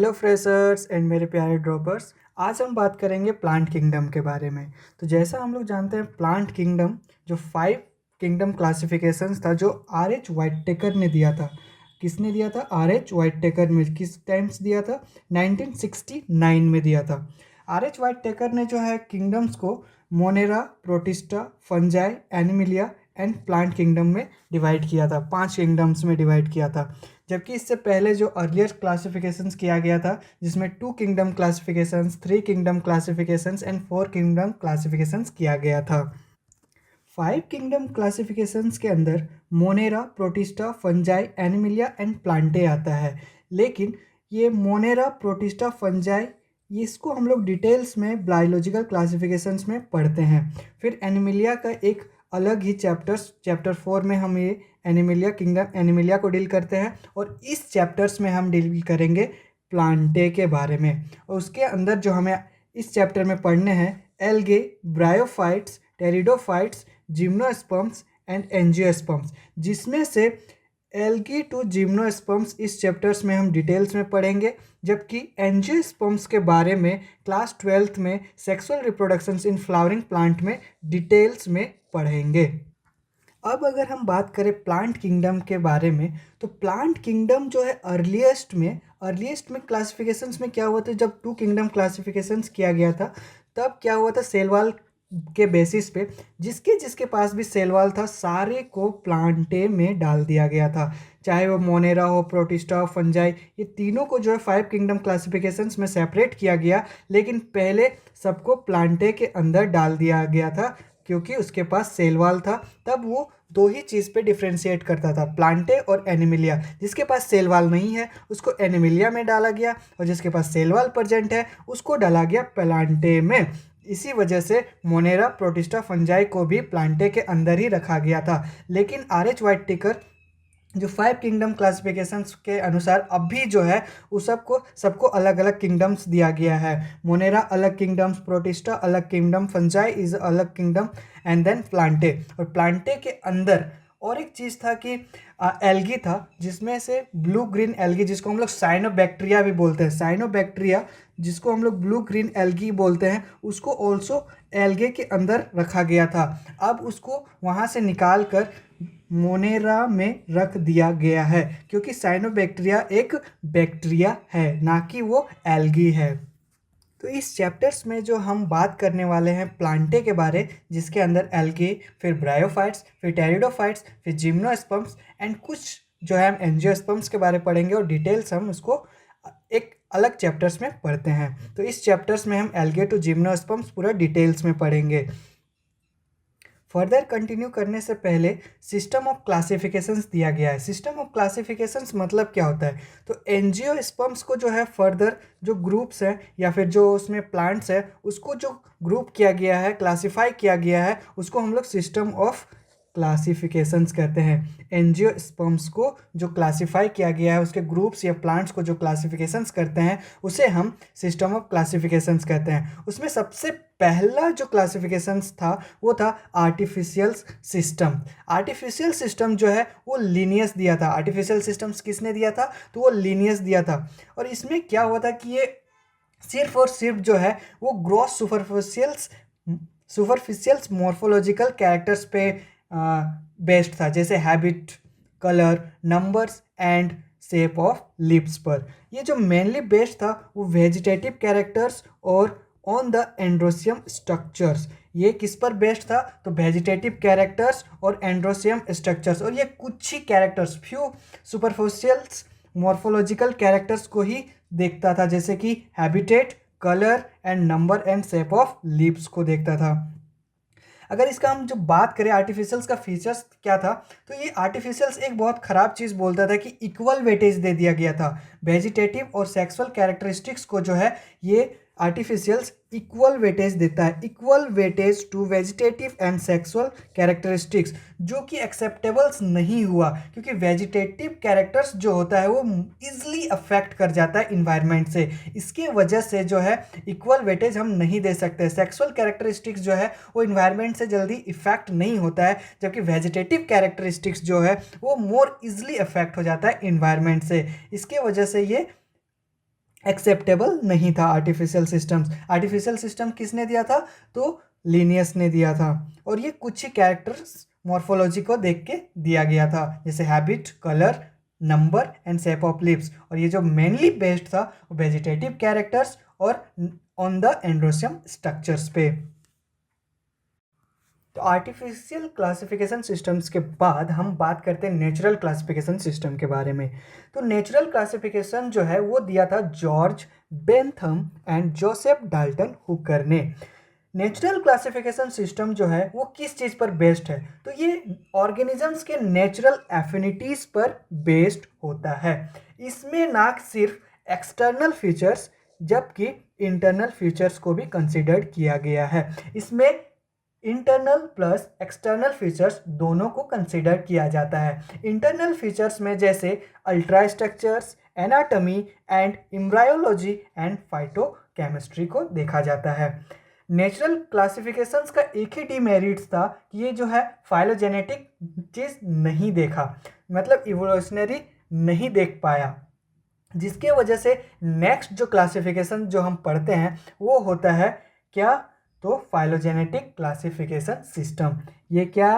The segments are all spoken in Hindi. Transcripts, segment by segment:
हेलो फ्रेशर्स एंड मेरे प्यारे ड्रॉपर्स। आज हम बात करेंगे प्लांट किंगडम के बारे में। तो जैसा हम लोग जानते हैं प्लांट किंगडम जो 5 किंगडम क्लासिफिकेशंस था जो आर एच वाइटटेकर ने दिया था। किसने दिया था? आर एच वाइटटेकर में। किस टाइम्स दिया था? 1969 में दिया था। आर एच वाइटटेकर ने जो है किंगडम्स को Monera, protista, fungi, Animalia and plant kingdom में डिवाइड किया था। 5 किंगडम्स में डिवाइड किया था। जबकि इससे पहले जो अर्लियर क्लासिफिकेशंस किया गया था जिसमें 2 kingdom classifications, 3 kingdom classifications and 4 kingdom classifications किया गया था। 5 किंगडम क्लासिफिकेशंस के अंदर Monera, protista, fungi, Animalia and Plantae आता है। लेकिन ये मोनेरा, प्रोटिस्टा, फंजाई इसको हम लोग डिटेल्स में बायोलॉजिकल क्लासिफिकेशंस में पढ़ते हैं। फिर एनिमिलिया का एक अलग ही चैप्टर 4 में हम ये एनिमिलिया किंगडम एनिमिलिया को डील करते हैं और इस चैप्टर्स में हम डील करेंगे प्लांटे के बारे में। और उसके अंदर जो हमें इस चैप्टर में पढ़ने हैं algae, bryophytes, pteridophytes, gymnosperms and angiosperms, जिसमें से एल्गी टू जिम्नोस्पर्म्स इस चैप्टर्स में हम डिटेल्स में पढ़ेंगे। जबकि एंजियोस्पर्म्स के बारे में क्लास 12th में sexual reproductions in flowering plant में डिटेल्स में पढ़ेंगे। अब अगर हम बात करें प्लांट किंगडम के बारे में तो प्लांट किंगडम जो है अर्लीस्ट में क्लासिफिकेशंस में क्या हुआ था? जब 2 किंगडम क्लासिफिकेशंस किया गया था तब क्या हुआ था? सेलवाल के बेसिस पे जिसके जिसके पास भी सेलवाल था सारे को प्लांटे में डाल दिया गया था। चाहे वो मोनेरा हो, प्रोटिस्टा हो, फंजाई, ये तीनों को जो है 5 किंगडम क्लासिफिकेशंस में सेपरेट किया गया। लेकिन पहले सबको प्लांटे के अंदर डाल दिया गया था क्योंकि उसके पास सेलवाल था। तब वो दो ही चीज़ पे डिफ्रेंशिएट करता था, प्लांटे और एनिमिलिया। जिसके पास सेलवाल नहीं है उसको एनिमिलिया में डाला गया और जिसके पास सेलवाल प्रेजेंट है उसको डाला गया प्लांटे में। इसी वजह से मोनेरा, प्रोटिस्टा, फंजाई को भी प्लांटे के अंदर ही रखा गया था। लेकिन आर एच वाइटटेकर जो 5 किंगडम क्लासिफिकेशंस के अनुसार अभी जो है उस सबको अलग अलग किंगडम्स दिया गया है। मोनेरा अलग किंगडम्स, प्रोटिस्टा अलग किंगडम, फंजाई इज अलग किंगडम एंड देन प्लांटे। और प्लांटे के अंदर और एक चीज़ था कि एल्गी था, जिसमें से ब्लू ग्रीन एल्गी जिसको हम लोग साइनोबैक्टीरिया भी बोलते हैं, साइनोबैक्टीरिया जिसको हम लोग ब्लू ग्रीन एल्गी बोलते हैं, उसको ऑल्सो एल्गे के अंदर रखा गया था। अब उसको वहाँ से निकाल कर मोनेरा में रख दिया गया है क्योंकि साइनोबैक्टीरिया एक बैक्टीरिया है ना कि वो एल्गी है। तो इस चैप्टर्स में जो हम बात करने वाले हैं प्लांटे के बारे, जिसके अंदर एल्गे, फिर ब्रायोफाइट्स, फिर टेरिडोफाइट्स, फिर जिम्नोस्पर्म्स एंड कुछ जो है हम एंजियोस्पर्म्स के बारे पढ़ेंगे और डिटेल्स हम उसको एक अलग चैप्टर्स में पढ़ते हैं। तो इस चैप्टर्स में हम एल्गे टू जिम्नोस्पर्म्स पूरा डिटेल्स में पढ़ेंगे। फर्दर कंटिन्यू करने से पहले सिस्टम ऑफ क्लासिफिकेशंस दिया गया है। सिस्टम ऑफ क्लासिफिकेशंस मतलब क्या होता है? तो एंजियोस्पर्म्स को जो है फर्दर जो ग्रुप्स है या फिर जो उसमें प्लांट्स है उसको जो ग्रुप किया गया है, क्लासिफाई किया गया है, उसको हम लोग सिस्टम ऑफ क्लासिफिकेशंस कहते हैं। एंजियोस्पर्म्स को जो क्लासिफाई किया गया है, उसके ग्रुप्स या प्लांट्स को जो क्लासिफिकेशंस करते हैं उसे हम सिस्टम ऑफ क्लासिफिकेशंस कहते हैं। उसमें सबसे पहला जो क्लासिफिकेशंस था वो था आर्टिफिशियल सिस्टम। आर्टिफिशियल सिस्टम जो है वो लीनियस दिया था। आर्टिफिशियल सिस्टम्स किसने दिया था? तो वो लीनियस दिया था। और इसमें क्या हुआ था कि ये सिर्फ और सिर्फ जो है वो ग्रॉस सुपरफिशियल्स मॉर्फोलॉजिकल कैरेक्टर्स पे बेस्ड था, जैसे habit, colour, numbers and shape of lips पर। ये जो मेनली बेस्ड था वो वेजिटेटिव कैरेक्टर्स और ऑन द एंड्रोसियम स्ट्रक्चर्स। ये किस पर बेस्ड था? तो वेजिटेटिव कैरेक्टर्स और एंड्रोसियम स्ट्रक्चर्स। और ये कुछ ही कैरेक्टर्स, फ्यू सुपरफिशियल्स मॉर्फोलॉजिकल कैरेक्टर्स को ही देखता था, जैसे कि habitat, colour and number and shape of lips को देखता था। अगर इसका हम जो बात करें आर्टिफिशियल्स का फीचर्स क्या था, तो ये आर्टिफिशियल्स एक बहुत ख़राब चीज़ बोलता था कि इक्वल वेटेज दे दिया गया था। वेजिटेटिव और सेक्सुअल कैरेक्टरिस्टिक्स को जो है ये आर्टिफिशियल्स इक्वल वेटेज देता है, equal weightage to vegetative and sexual characteristics, जो कि एक्सेप्टेबल्स नहीं हुआ क्योंकि वेजिटेटिव कैरेक्टर्स जो होता है वो इजली अफेक्ट कर जाता है इन्वायरमेंट से। इसके वजह से जो है इक्वल वेटेज हम नहीं दे सकते। सेक्सुअल कैरेक्टरिस्टिक्स जो है वो इन्वायरमेंट से जल्दी इफेक्ट नहीं होता है, जबकि वेजिटेटिव कैरेक्टरिस्टिक्स जो है वो मोर इजली अफेक्ट हो जाता है इन्वायरमेंट से। इसके वजह से ये एक्सेप्टेबल नहीं था आर्टिफिशियल सिस्टम्स। आर्टिफिशियल सिस्टम किसने दिया था? तो लिनियस ने दिया था। और ये कुछ ही कैरेक्टर्स मॉर्फोलॉजी को देख के दिया गया था, जैसे habit, colour, number and shape of lips. और ये जो मेनली बेस्ड था वो वेजिटेटिव कैरेक्टर्स और ऑन द एंड्रोसियम स्ट्रक्चर्स पे। तो आर्टिफिशियल क्लासिफिकेशन सिस्टम्स के बाद हम बात करते हैं नेचुरल क्लासिफिकेशन सिस्टम के बारे में। तो नेचुरल क्लासिफिकेशन जो है वो दिया था George Bentham and Joseph Dalton Hooker ने। नेचुरल क्लासिफिकेशन सिस्टम जो है वो किस चीज़ पर बेस्ड है? तो ये ऑर्गेनिजम्स के नेचुरल एफिनिटीज़ पर बेस्ड होता है। इसमें ना सिर्फ एक्सटर्नल फीचर्स जबकि इंटरनल फीचर्स को भी कंसिडर्ड किया गया है। इसमें इंटरनल प्लस एक्सटर्नल फीचर्स दोनों को कंसिडर किया जाता है। इंटरनल फीचर्स में जैसे ultra structures, anatomy and embryology and phytochemistry को देखा जाता है। नेचुरल क्लासिफिकेशंस का एक ही डिमेरिट्स था कि ये जो है फाइलोजेनेटिक चीज़ नहीं देखा, मतलब इवोल्यूशनरी नहीं देख पाया, जिसके वजह से नेक्स्ट जो क्लासिफिकेशन जो हम पढ़ते हैं वो होता है क्या? तो फाइलोजेनेटिक क्लासिफिकेशन सिस्टम। ये क्या?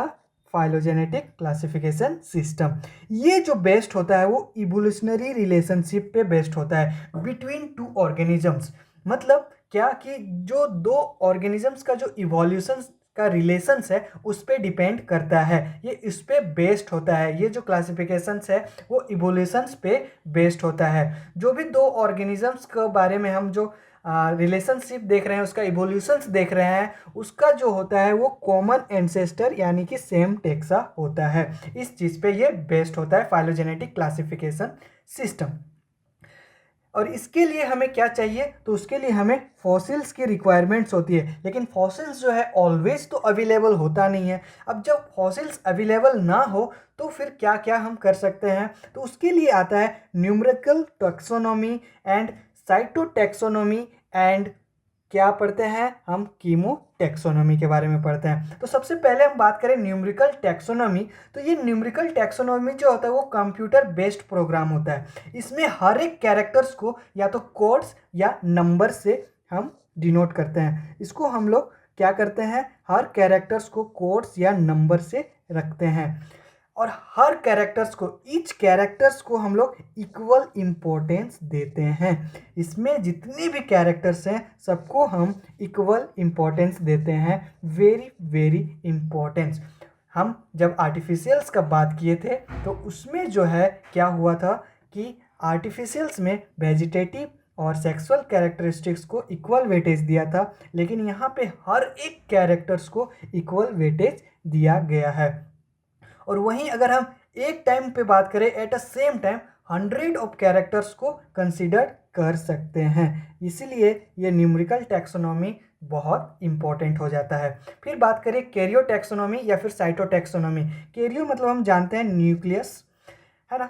Phylogenetic classification system. ये जो बेस्ड होता है वो इवोल्यूशनरी रिलेशनशिप पे बेस्ड होता है बिटवीन टू ऑर्गेनिजम्स। मतलब क्या कि जो दो ऑर्गेनिजम्स का जो इवोल्यूशन का रिलेशंस है उस पे डिपेंड करता है, ये इस पे बेस्ड होता है। ये जो क्लासिफिकेशंस है वो इवोल्यूशंस पे बेस्ड होता है। जो भी दो ऑर्गेनिजम्स के बारे में हम जो रिलेशनशिप देख रहे हैं, उसका इवोल्यूशंस देख रहे हैं, उसका जो होता है वो कॉमन एंसेस्टर यानी कि सेम टेक्सा होता है। इस चीज़ पे ये बेस्ड होता है फाइलोजेनेटिक क्लासिफिकेशन सिस्टम। और इसके लिए हमें क्या चाहिए? तो उसके लिए हमें फॉसिल्स की रिक्वायरमेंट्स होती है, लेकिन फॉसिल्स जो है ऑलवेज तो अवेलेबल होता नहीं है। अब जब फॉसिल्स अवेलेबल ना हो तो फिर क्या क्या हम कर सकते हैं? तो उसके लिए आता है numerical taxonomy and cytotaxonomy and क्या पढ़ते हैं हम? कीमो टैक्सोनॉमी के बारे में पढ़ते हैं। तो सबसे पहले हम बात करें न्यूमेरिकल टैक्सोनॉमी। तो ये न्यूमेरिकल टैक्सोनॉमी जो होता है वो कंप्यूटर बेस्ड प्रोग्राम होता है। इसमें हर एक कैरेक्टर्स को या तो कोड्स या नंबर से हम डिनोट करते हैं। इसको हम लोग क्या करते हैं? हर कैरेक्टर्स को कोड्स या नंबर से रखते हैं और हर कैरेक्टर्स को, ईच कैरेक्टर्स को हम लोग इक्वल इम्पोर्टेंस देते हैं। इसमें जितने भी कैरेक्टर्स हैं सबको हम इक्वल इम्पोर्टेंस देते हैं, वेरी वेरी इम्पोर्टेंस। हम जब आर्टिफिशियल्स का बात किए थे तो उसमें जो है क्या हुआ था कि आर्टिफिशियल्स में वेजिटेटिव और सेक्सुअल कैरेक्टरिस्टिक्स को इक्वल वेटेज दिया था, लेकिन यहाँ पे हर एक कैरेक्टर्स को इक्वल वेटेज दिया गया है। और वहीं अगर हम एक टाइम पे बात करें, at a same time 100 of characters को कंसिडर कर सकते हैं। इसीलिए ये न्यूमेरिकल टैक्सोनॉमी बहुत इंपॉर्टेंट हो जाता है। फिर बात करें कैरियो टैक्सोनॉमी या फिर साइटोटैक्सोनॉमी। कैरियो मतलब हम जानते हैं न्यूक्लियस, है ना?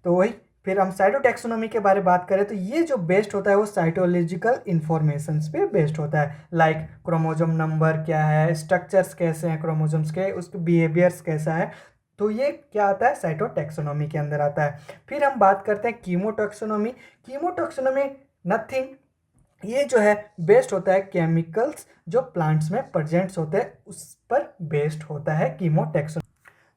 तो वही फिर हम साइटोटैक्सोनॉमी के बारे में बात करें तो ये जो बेस्ड होता है वो साइटोलॉजिकल इंफॉर्मेशंस पे बेस्ड होता है, लाइक क्रोमोजोम नंबर क्या है, स्ट्रक्चर्स कैसे हैं क्रोमोजोम्स के, उसके बिहेवियर्स कैसा है। तो ये क्या आता है? साइटोटैक्सोनॉमी के अंदर आता है। फिर हम बात करते हैं कीमोटैक्सोनॉमी। कीमोटैक्सोनॉमी नथिंग, ये जो है बेस्ड होता है केमिकल्स जो प्लांट्स में प्रेजेंट्स होते हैं उस पर बेस्ड होता है कीमोटैक्सोनॉमी।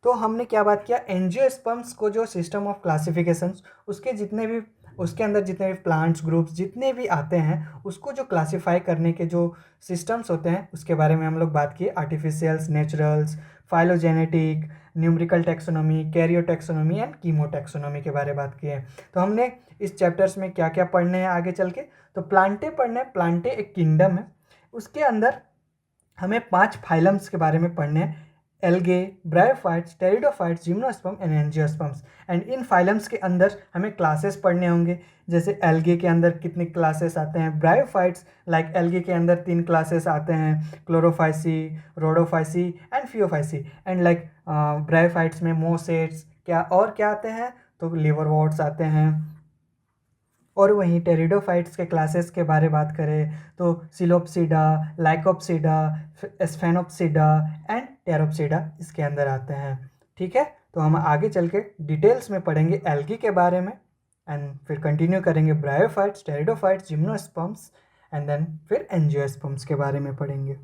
तो हमने क्या बात किया? एंजियोस्पर्म्स को जो सिस्टम ऑफ क्लासिफिकेशंस, उसके जितने भी, उसके अंदर जितने भी प्लांट्स ग्रुप्स जितने भी आते हैं उसको जो क्लासिफाई करने के जो सिस्टम्स होते हैं उसके बारे में हम लोग बात किए। Artificials, naturals, phylogenetic, numerical taxonomy, karyo taxonomy and chemo taxonomy के बारे में बात की है। तो हमने इस चैप्टर्स में क्या क्या पढ़ने हैं आगे चल के? तो प्लांटे पढ़ने हैं। प्लांटे एक किंगडम है, उसके अंदर हमें 5 फाइलम्स के बारे में पढ़ने हैं: algae, bryophytes, pteridophytes, gymnosperm and angiosperms. And in phylums के अंदर हमें क्लासेस पढ़ने होंगे, जैसे एल्गे के अंदर कितने क्लासेस आते हैं। ब्रायोफाइट्स, लाइक एल्गे के अंदर 3 क्लासेस आते हैं: Chlorophyceae, Rhodophyceae and Phaeophyceae. And like bryophytes में मोसेट्स क्या और क्या आते हैं? तो लिवरवॉर्ट्स आते हैं। और वहीं टेरिडोफाइट्स के क्लासेस के बारे बात करें तो सिलोप्सिडा, लाइकोप्सिडा, स्फेनोप्सिडा एंड टेरोप्सिडा इसके अंदर आते हैं। ठीक है, तो हम आगे चल के डिटेल्स में पढ़ेंगे एल्गी के बारे में। एंड फिर कंटिन्यू करेंगे bryophytes, pteridophytes, gymnosperms and then फिर एंजियोस्पर्म्स के बारे में पढ़ेंगे।